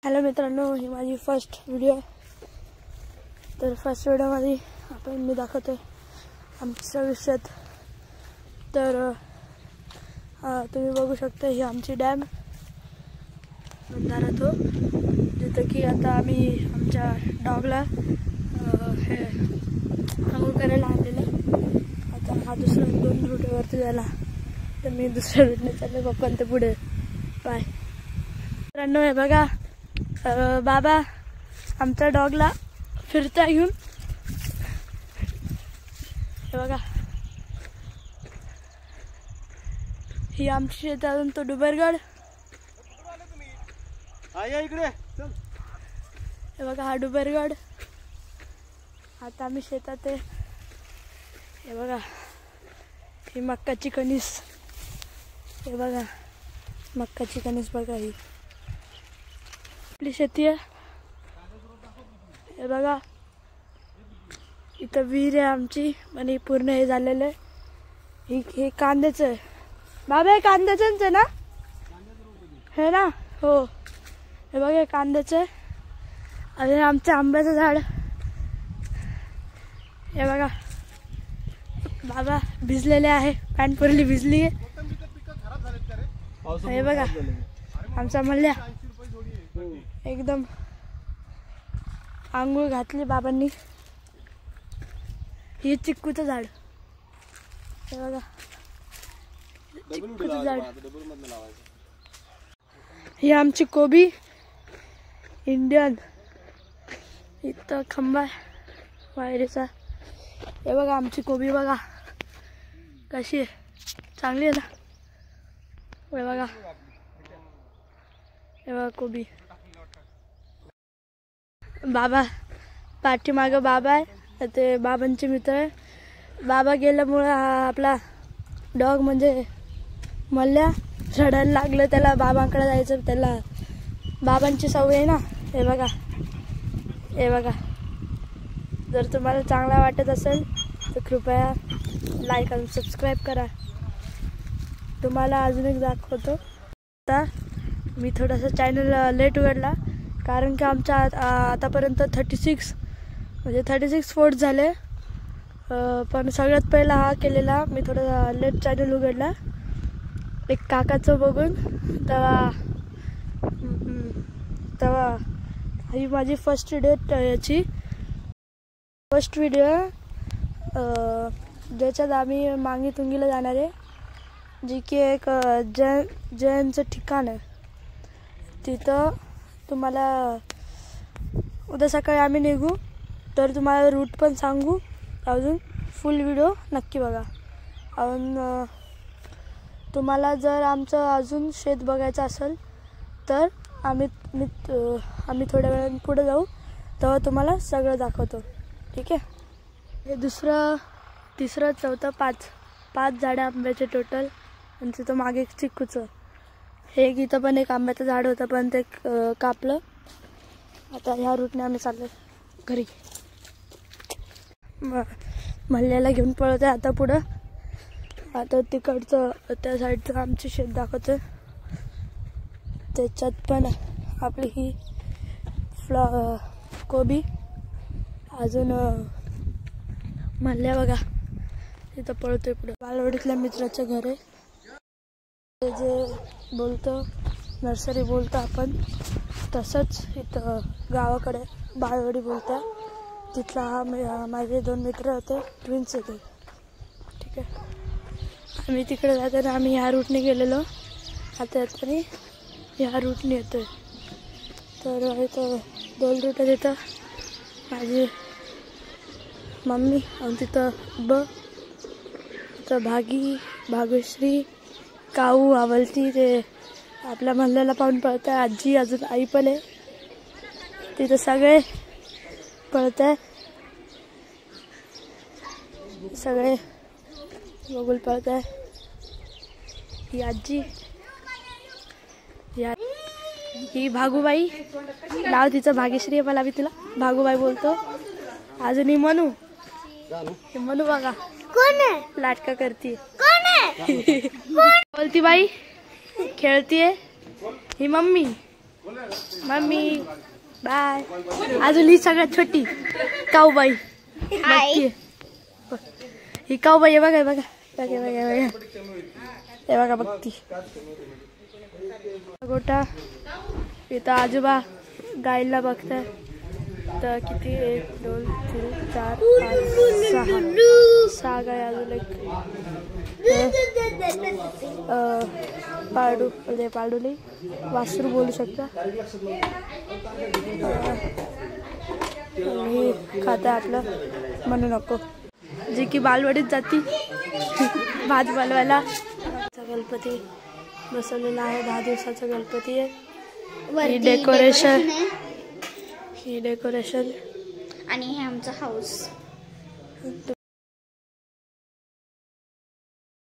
Hello मित्रांनो, ही माझी first video. तर फर्स्ट व्हिडिओमध्ये मी दाखवतोय आमच्या आयुष्यात. तर तुम्ही बघू शकता ही आमची डॅम बंधारा तो, जिथं की आता आम्ही आमच्या डॉगला हे आंघोळ करायला आणलेलं. आता हा दुसरा 2 रूटवरती झाला, तर मी दुसऱ्या रूटने चालले पप्पांच्या पुढे. बाय मित्रांनो. हे बघा, बाबा आमच्या डॉगला फिरता घेऊन. हे बघा, ही आमची शेत अजून तो डुबरगड. हे बघा, हा डुबरगड. आता आम्ही शेतात आहे. हे बघा, ही मक्काची कणीस. हे बघा, मक्काची कणीस बघा, ही आपली शेती आहे. हे बघा, इथं विहीर आहे आमची, आणि पूर्ण हे झालेलं आहे. हे कांद्याचं आहे. बाबा हे कांद्याचंच आहे ना? हे ना? हो. हे बघा, हे कांद्याचं आहे. आणि आमचं आंब्याचं झाड. हे बघा, बाबा भिजलेले आहे, पॅन्ट पुरली भिजली आहे. हे बघा, आमचा मल्ल्या एकदम आंघोळ घातली बाबांनी. हे चिक्कूचं झाड. हे बघा, चिक्कूचं झाड. ही आमची कोबी इंडियन. इथं खंबा वायरीचा. हे बघा, आमची कोबी बघा कशी आहे, चांगली आहे ना? हे बघा, हे बघा कोबी. बाबा पाठीमागं बाबा आहे, ते बाबांचे मित्र आहे. बाबा गेल्यामुळं हा आपला डॉग म्हणजे मल्ल्या रडायला लागलं. त्याला बाबांकडे जायचं, त्याला बाबांची सवय आहे ना. हे बघा, हे बघा. जर तुम्हाला चांगला वाटत असेल तर कृपया लाईक आणि सबस्क्राईब करा. तुम्हाला अजून एक दाखवतो. आता मी थोडासा चॅनल लेट उघडला, कारण की आमच्या आतापर्यंत 36 फोर्ट झाले. पण सगळ्यात पहिला हा केलेला मी थोडा लेट चॅनल उघडला, एक काकाचं बघून. तेव्हा ही माझी फर्स्ट व्हिडिओ, याची फर्स्ट व्हिडिओ ज्याच्यात आम्ही मांगी तुंगीला जाणार आहे, जी की एक जैनचं ठिकाण आहे. तिथं तुम्हाला उद्या सकाळी आम्ही निघू, तर तुम्हाला रूट पण सांगू. अजून फुल व्हिडिओ नक्की बघा. अजून तुम्हाला जर आमचं अजून शेत बघायचं असेल तर आम्ही थोड्या वेळाने पुढे जाऊ, तेव्हा तुम्हाला सगळं दाखवतो. ठीक आहे? हे दुसरं, तिसरं, चौथं, 5 झाडं आंब्याचे टोटल. आणि तिथं मागे चिक्कूचं. हे इथं पण एक आंब्याचं झाड होतं, पण ते कापलं. आता ह्या रूटने आम्ही चाललो घरी. मल्ल्याला घेऊन पळत आहे आता पुढं. आता तिकडचं त्या साईडचं आमची शेत दाखवतं. त्याच्यात पण आपली ही कोबी. अजून मल्ल्या बघा तिथं पळतोय पुढं. बालवाडीतल्या मित्राचं घर आहे. ते जे बोलतो नर्सरी बोलतो आपण, तसंच इथं गावाकडे बालवाडी बोलतो. तिथला हा माझे 2 मित्र होते, ट्विन्स होते. ठीक आहे? आम्ही तिकडे जाताना आम्ही ह्या रूटने गेलेलो. आता येताना ह्या रूटने येतो आहे. तर इथं 2 रूट आहे. तिथं माझी मम्मी, आणि तिथं तिथं भाग्यश्री, काऊ, आवलती. ते आपल्या मल्ल्याला पाहून पळत आहे. आजी, अजून आई पण आहे तिथं. सगळे पळत आहे, सगळे बघून पळत आहे. ही आजी, ही भागूबाई. नाव तिचं भाग्यश्री आहे, मला बी तिला भागूबाई बोलतो. अजून ही मनू. मनू बघा कोण आहे, लाटका करती. कोण आहे बोलती बाई, खेळतीये. ही मम्मी, मम्मी बाय. अजून ही सगळ्यात छोटी काऊबाई. ही काऊबाई आहे. बघा हे बघा बघती. गोटा इथं आजोबा गायला बघताय. तर किती 1 2 3 4 5 6 गाय. अजून एक पाडू म्हणजे पाडूली वासरू बोलू शकता. खाता आपलं म्हणू नको. जी की बालवाडीत जाती भात बनवायला. गणपती बसवलेला आहे. 10 दिवसाचा गणपती आहे. ही डेकोरेशन आणि हे आमचं हाऊस.